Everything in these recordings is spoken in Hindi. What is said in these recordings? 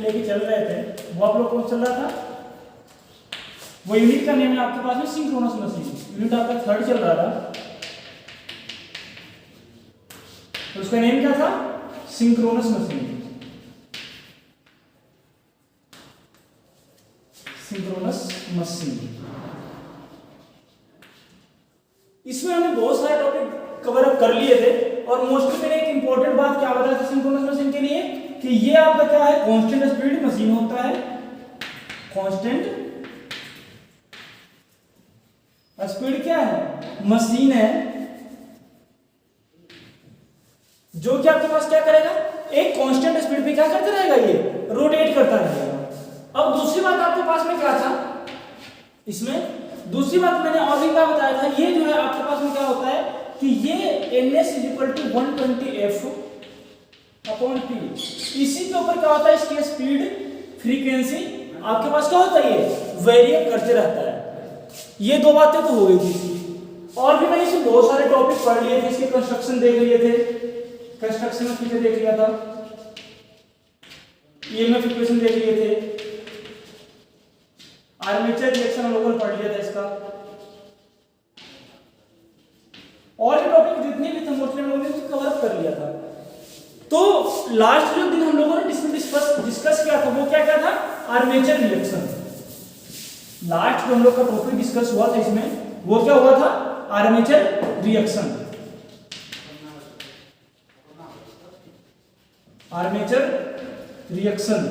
लेके चल रहे थे वो आप लोग कौन चल रहा था, वो यूनिट का नेम है आपके पास में सिंक्रोनस मशीन। यूनिट आपका थर्ड चल रहा था, तो उसका नेम क्या था, सिंक्रोनस मशीन। Synchronous machine. इसमें हमने बहुत सारे टॉपिक कवर अप कर लिए थे और मोस्टली मैंने एक इंपॉर्टेंट बात क्या बताया था सिंक्रोनस मशीन के लिए कि ये आपका क्या है, कांस्टेंट स्पीड मशीन होता है। कांस्टेंट स्पीड क्या है, मशीन है जो कि आपके पास क्या करेगा, एक कांस्टेंट स्पीड पे क्या करता रहेगा, ये रोटेट करता रहेगा। अब दूसरी बात आपके पास में क्या था, इसमें दूसरी बात मैंने और भी क्या बताया था, ये जो है आपके पास में क्या होता है कि ये ns = 120f/t। इसी के ऊपर क्या होता है, इसकी स्पीड फ्रीक्वेंसी आपके पास क्या होता है, ये वेरिएट करते रहता है। ये दो बातें तो हो गई थी। और भी मैंने इसमें बहुत सारे टॉपिक पढ़ लिए थे, इसके कंस्ट्रक्शन देख लिए थे, कंस्ट्रक्शन में पीछे देख लिया था, ईएमएफ इक्वेशन देख लिए थे, आर्मेचर रिएक्शन हम लोगों ने पढ़ लिया था इसका। और भी टॉपिक जितने भी थे मोस्टली हम लोगों ने कवर अप कर लिया था। तो लास्ट जो दिन हम लोगों ने डिस्कस किया था वो क्या था, आर्मेचर रिएक्शन। लास्ट जो हम लोग का टॉपिक डिस्कस हुआ था इसमें वो क्या हुआ था, आर्मेचर रिएक्शन। Armature reaction.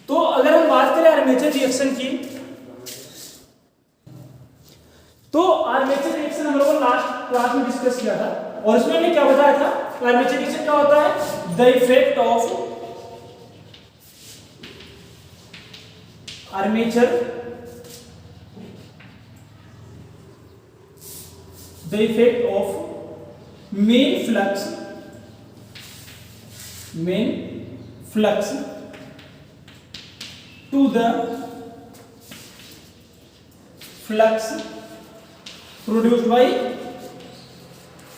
तो अगर हम बात करें आर्मेचर रिएक्शन की, तो आर्मेचर रिएक्शन हम लोगों ने लास्ट क्लास में डिस्कस किया था और उसमें हमने क्या बताया था, आर्मेचर रिएक्शन क्या होता है, the effect of armature, the effect of main flux to the flux produced by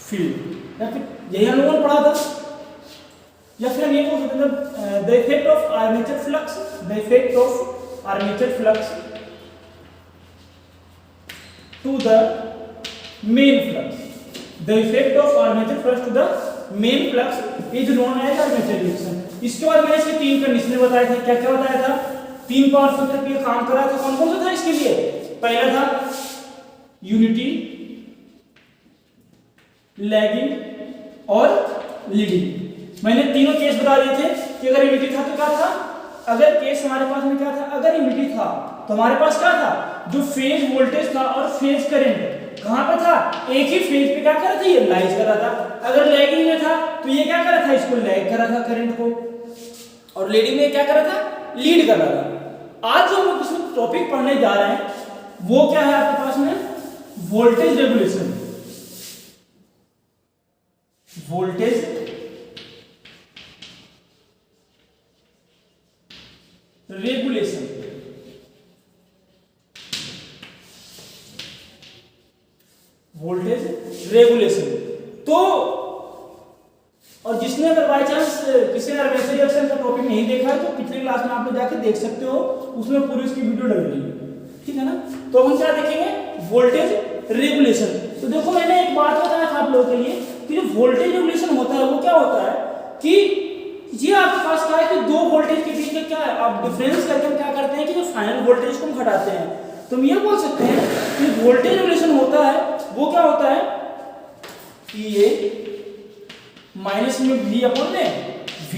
field। या फिर यही हम लोगों ने पढ़ा था, या फिर हम ये बोल सकते हैं the effect of armature flux, the effect of armature flux to the main flux, the effect of armature flux to the main flux is known as armature reaction. इसके बाद मैंने इसके तीन कंडीशन बताए थे, क्या क्या बताया था, तीन पावर फैक्टर पे काम करा था, कौन कौन सा था इसके लिए, पहला था यूनिटी, लैगिंग और लीडिंग। मैंने तीनों केस बता दिए थे कि अगर यूनिटी था तो क्या था, अगर केस हमारे पास में क्या था, अगर यूनिटी था तो हमारे पास क्या था, जो फेज वोल्टेज था और फेज करंट कहां पे था, एक ही फेज पे क्या कर रहा था, ये लाइज कर रहा था। अगर लैगिंग में था तो ये क्या कर रहा था, इसको लैग कर रहा था करंट को, और लीडिंग में क्या कर रहा था, लीड कर रहा था। आज जो हम लोग इसमें टॉपिक पढ़ने जा रहे हैं वो क्या है आपके पास में, voltage regulation. Voltage regulation. Voltage regulation. तो और जिसने अगर बाय चांस किसी ने आर्मेचर रिएक्शन का टॉपिक नहीं देखा है तो पिछले क्लास में आप लोग जाके देख सकते हो, उसमें पूरी इसकी वीडियो डल रही है, ठीक है ना। तो हम क्या देखेंगे, वोल्टेज रेगुलेशन। तो देखो मैंने एक बात बताया था आप लोगों के लिए कि जो वोल्टेज रेगुलेशन होता है वो क्या होता है कि ये आपके पास क्या है कि दो वोल्टेज के बीच में क्या है, आप डिफरेंस करके हम क्या करते हैं कि जो फाइनल वोल्टेज को हम घटाते हैं। तो हम ये बोल सकते हैं कि वोल्टेज रेगुलेशन होता है वो क्या होता है कि ये माइनस में v अपॉन में v,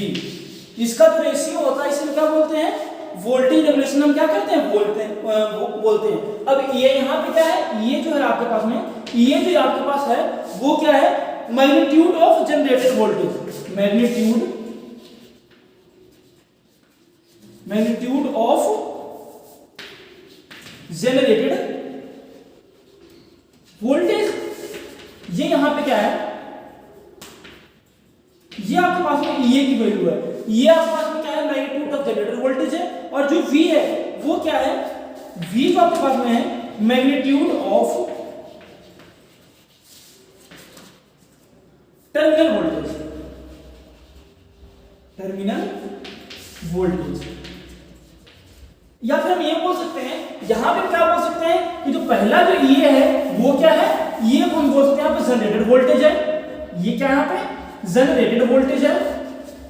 इसका जो रेशियो होता है इसे क्या बोलते हैं, वोल्टेज रेगुलेशन हम क्या करते हैं, बोलते हैं। अब ये यहाँ पे क्या है, ये जो है आपके पास में, ये जो आपके पास है वो क्या है, magnitude of generated voltage, magnitude of generated voltage. ये यहां पे क्या है, ये आपके पास में ये की वैल्यू है, ये आपके पास में क्या है, मैग्नीट्यूड ऑफ जनरेटेड वोल्टेज है। और जो v है वो क्या है, v जो आपके पास में है magnitude of terminal voltage, terminal voltage. या फिर हम ये बोल सकते हैं, यहां पे क्या बोल सकते हैं कि जो पहला जो ये है वो क्या है, ये को हम बोल सकते हैं यहाँ पे जनरेटेड वोल्टेज है। ये क्या यहाँ पे जनरेटेड वोल्टेज है।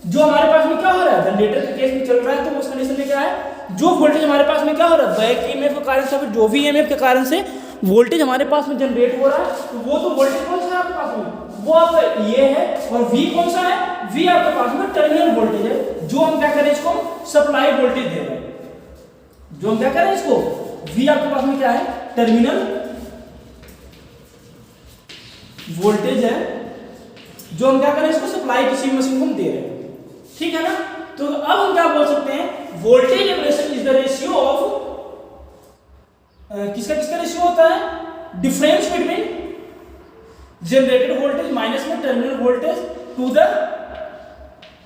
जो हमारे पास में क्या हो रहा है, जनरेटर के केस में चल रहा है, तो उस कंडीशन में क्या है, जो वोल्टेज हमारे पास में क्या हो रहा है, बैक ईएमएफ के कारण से, फिर जो भी ईएमएफ के कारण से वोल्टेज हमारे पास में जनरेट हो रहा है, तो वो तो वोल्टेज कौन सा है आपके पास में, वो आपका ये है। और V कौन सा है, V आपके पास में टर्मिनल वोल्टेज है, जो हम क्या करें इसको सप्लाई वोल्टेज दे रहे हैं। जो हम क्या करें इसको, V आपके पास में क्या है, टर्मिनल वोल्टेज है, जो हम क्या करें इसको सप्लाई किसी मशीन को हम दे रहे हैं। ठीक है ना। तो अब हम क्या बोल सकते हैं, voltage regulation is the ratio of, किसका किसका रेशियो होता है, difference between generated voltage minus में terminal voltage to the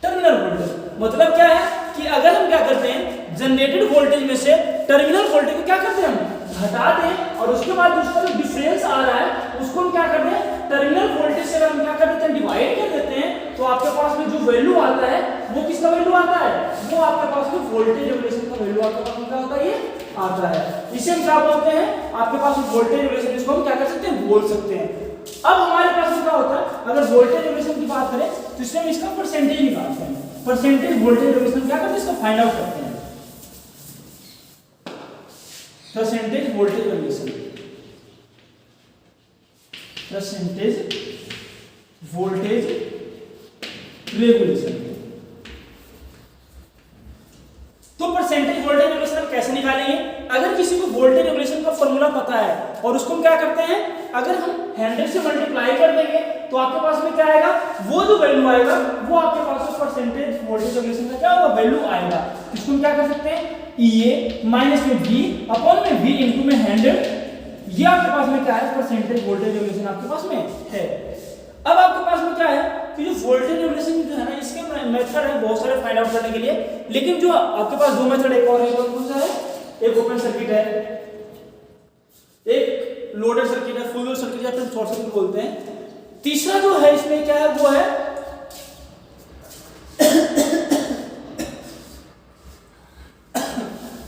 terminal voltage. मतलब क्या है कि अगर हम क्या करते हैं, जनरेटेड वोल्टेज में से टर्मिनल वोल्टेज को क्या करते हैं, हम घटा दें, और उसके बाद उसका जो डिफरेंस आ रहा है उसको हम क्या करते हैं, टर्मिनल वोल्टेज से हम क्या कर देते हैं, डिवाइड कर देते हैं। तो आपके पास में जो वैल्यू आता है वो किसका वैल्यू आता है, वो आपके पास में वोल्टेज रेगुलेशन का वैल्यू आपके पास में क्या होता है, ये आता है। इसे हम क्या बोलते हैं, आपके पास वोल्टेज रेगुलेशन, इसको हम क्या कर सकते हैं, बोल सकते हैं। अब हमारे पास में क्या होता है, अगर वोल्टेज रेगुलेशन की बात करें तो इसमें हम इसका परसेंटेज निकालते हैं। परसेंटेज वोल्टेज रेगुलेशन क्या करते हैं, इसको फाइंड आउट करते हैं। Percentage voltage regulation, percentage voltage regulation. तो परसेंटेज वोल्टेज रेगुलेशन हम कैसे निकालेंगे, अगर किसी को वोल्टेज रेगुलेशन का फॉर्मूला पता है और उसको हम क्या करते हैं, अगर हम 100 से मल्टीप्लाई कर देंगे तो आपके पास में क्या आएगा, वो जो वैल्यू आएगा वो आपके पास में परसेंटेज वोल्टेज रेगुलेशन का क्या होगा, वैल्यू आएगा। इसको हम क्या कर सकते हैं, EA माइनस में V अपॉन में V इनटू में 100, ये आपके पास में क्या है, परसेंटेज वोल्टेज रेगुलेशन आपके पास में है। अब आपके पास में क्या है कि जो वोल्टेज रेगुलेशन जो है ना, इसके मेथड है बहुत सारे फाइंड आउट करने के लिए, लेकिन जो आपके पास दो मेथड एक और है, कौन सा है, एक ओपन सर्किट है, एक लोडेड सर्किट है, फुल लोड सर्किट या फिर शॉर्ट सर्किट बोलते हैं। तीसरा जो है इसमें क्या है, वो है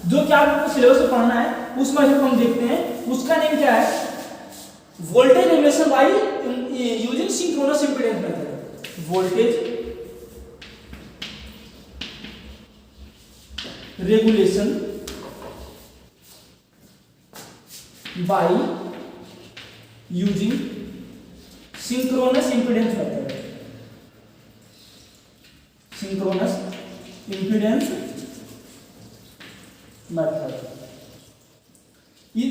जो क्या आपको सिलेबस में पढ़ना है, उस मेथड को हम देखते हैं। उसका नेम क्या है, voltage regulation by using synchronous impedance method. Voltage regulation by using synchronous impedance method. Synchronous impedance method, ये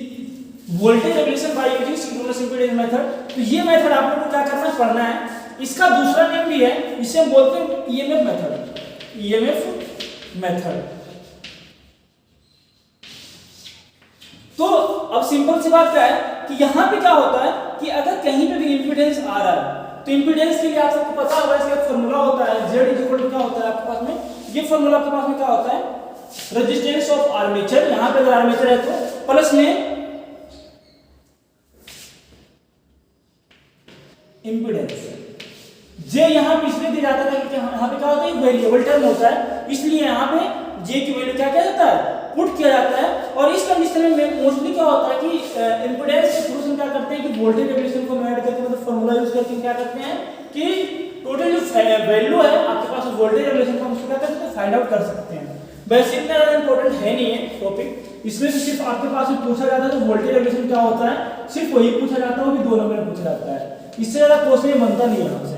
voltage regulation by using synchronous impedance method. तो ये मेथड आप लोगों को क्या करना पढ़ना है। इसका दूसरा नेम भी है, इसे हम बोलते हैं ईएमएफ मेथड। EMF method. तो अब सिंपल सी बात क्या है कि यहां पे क्या होता है कि अगर कहीं पे भी इंपीडेंस आ रहा है तो इंपीडेंस के लिए आप सबको पता होगा, इसका फॉर्मूला होता है Z क्या होता है आपके पास में, ये फॉर्मूला आपके पास में क्या होता है, रेजिस्टेंस ऑफ आर्मेचर, यहां पे अगर आर्मेचर है तो प्लस में इंपीडेंस। जे यहां पे इसलिए दिया जाता है कि यहां पे क्या होता है, वेरिएबल टर्म होता है, इसलिए यहां पे जे की वैल्यू क्या किया जाता है, पुट किया जाता है। और इस कंडीशन में मोस्टली क्या होता है कि इंपीडेंस के थ्रू हम क्या करते हैं कि वोल्टेज रेगुलेशन को ऐड करके, मतलब फार्मूला यूज करके क्या करते हैं कि टोटल जो वैल्यू है आपके पास वोल्टेज रेगुलेशन का, हम उसको क्या कर सकते हैं, फाइंड आउट कर सकते हैं। वैसे इतना ज्यादा इंपॉर्टेंट है नहीं है टॉपिक, इसमें से सिर्फ आपके पास में पूछा जाता है तो वोल्टेज रेगुलेशन क्या होता है, सिर्फ वही पूछा जाता है, वो भी 2 नंबर में पूछा जाता है, इससे ज्यादा क्वेश्चन बनता नहीं है हमसे।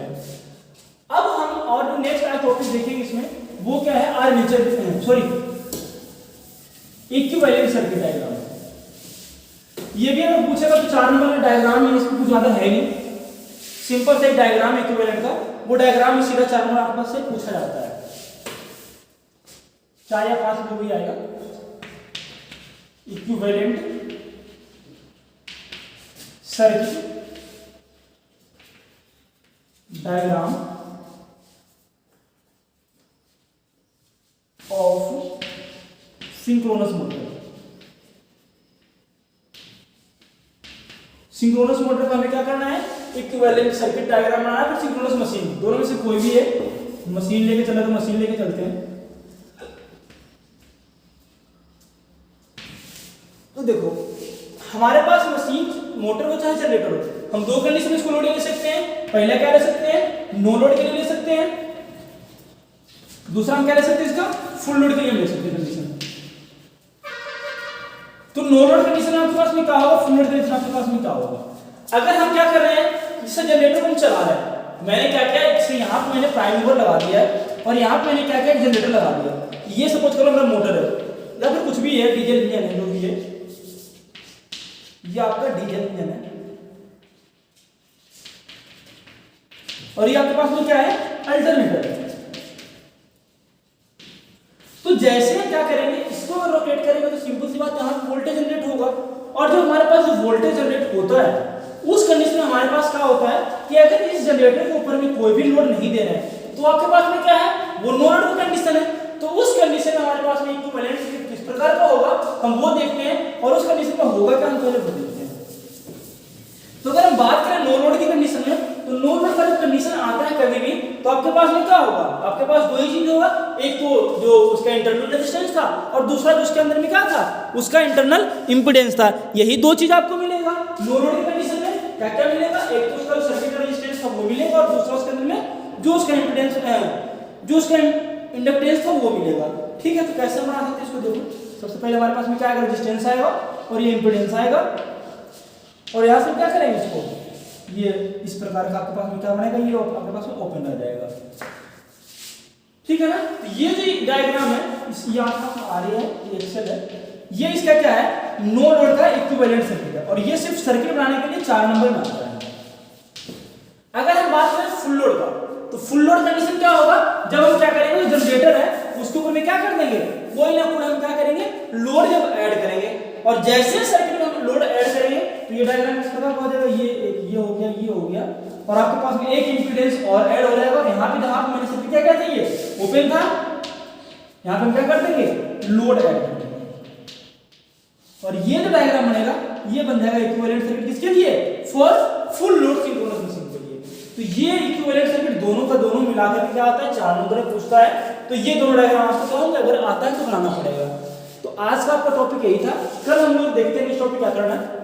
अब हम और जो नेक्स्ट टॉपिक देखेंगे इसमें, वो क्या है, armature, sorry, equivalent circuit diagram. ये भी अगर पूछेगा तो 4 नंबर का डायग्राम है, इसमें कुछ ज्यादा है नहीं, सिंपल सा एक डायग्राम है इक्विवेलेंट का, वो डायग्राम में सीधा 4 नंबर आपके पास से पूछा जाता है, 4 या 5 जो भी आएगा। Equivalent circuit diagram of synchronous motor. Synchronous motor का हमें क्या करना है, इक्विवेलेंट सर्किट डायग्राम बनाना है, फिर सिंक्रोनस मशीन, दोनों में से कोई भी है, मशीन लेके चले तो मशीन लेके चलते हैं। हमारे पास मशीन मोटर हो चाहे जनरेटर हो, हम दो कंडीशन इसको लोड ले सकते हैं। पहला क्या ले सकते हैं, नो लोड के लिए ले सकते हैं, दूसरा हम क्या ले सकते हैं इसका फुल लोड के लिए ले सकते हैं कंडीशन। तो नो लोड कंडीशन आपके पास में क्या होगा, फुल लोड कंडीशन आपके पास में क्या होगा। अगर हम क्या कर रहे हैं, जैसे जनरेटर को हम चला रहे हैं, मैंने क्या किया, जैसे यहाँ पे मैंने प्राइम मूवर लगा दिया है और यहाँ पे मैंने क्या किया, जनरेटर लगा दिया। ये सपोज करो मेरा मोटर है या फिर कुछ भी है, डीजल इंजन है, जो भी है, ये आपका डीजल इंजन है और ये आपके पास में क्या है, अल्टरनेटर। तो जैसे हम क्या करेंगे, इसको अगर रोटेट करेंगे तो सिंपल सी बात, यहाँ वोल्टेज जनरेट होगा और जो हमारे पास जो वोल्टेज जनरेट होता है उस कंडीशन में हमारे पास क्या होता है कि अगर इस जनरेटर के ऊपर में कोई भी लोड नहीं दे रहे हैं तो आपके पास में क्या है, वो नो लोड कंडीशन है। तो उस कंडीशन में हमारे पास में इक्विवेलेंट सर्किट किस प्रकार का होगा हम वो देखते हैं और उस कंडीशन में होगा क्या हम पहले वो देखते हैं। तो अगर हम बात करें नो लोड की कंडीशन में, तो नो लोड का जब कंडीशन आता है कभी भी तो आपके पास में क्या होगा, आपके पास दो ही चीज होगा, एक तो जो उसका इंटरनल रेजिस्टेंस था और दूसरा जो उसके अंदर में क्या था, उसका इंटरनल इंपीडेंस था। यही दो चीज आपको मिलेगा नो लोड की कंडीशन में। क्या क्या मिलेगा, एक तो उसका सर्किट रेजिस्टेंस था वो मिलेगा और दूसरा उसके अंदर में जो उसका इंपीडेंस जो उसका इंडक्टेंस था वो मिलेगा। ठीक है, तो कैसे बना सकते हैं इसको, देखो सबसे पहले हमारे पास में क्या आएगा, रेजिस्टेंस आएगा और ये इंपीडेंस आएगा और यहाँ से क्या करेंगे इसको, ये इस प्रकार का आपके पास में क्या बनेगा, ये आपके पास में ओपन रह जाएगा। ठीक है ना, तो ये जो डायग्राम है ये आपका आ रही है, ये एक्सेल है, ये इसका क्या है, नो लोड का इक्विवेलेंट सर्किट है और ये सिर्फ सर्किट बनाने के लिए 4 नंबर में आता है। अगर हम बात करें फुल लोड का, तो फुल लोड कंडीशन क्या होगा, जब हम क्या करेंगे, जनरेटर है उसके ऊपर में क्या कर देंगे, कोई ना कोई हम क्या करेंगे, लोड जब ऐड करेंगे और जैसे सर्किट में हम लोड ऐड करेंगे तो ये डायग्राम किस प्रकार हो जाएगा, ये हो गया, ये हो गया और आपके पास में एक इंपीडेंस और ऐड हो जाएगा और यहाँ पे जहाँ मैंने सर्किट क्या कहते हैं, ये ओपन था, यहाँ पे हम क्या कर देंगे, लोड ऐड कर देंगे और ये जो डायग्राम बनेगा ये बन जाएगा इक्विवेलेंट सर्किट किसके लिए, for full load synchronous machine के लिए। तो ये इक्विवेलेंट सर्किट दोनों का दोनों मिलाकर क्या आता है, 4 नंबर में पूछता है। तो ये दोनों डायग्राम आपको क्या होंगे, अगर आता है तो बनाना पड़ेगा। तो आज का आपका टॉपिक यही था, कल हम लोग देखते हैं इस टॉपिक क्या करना है।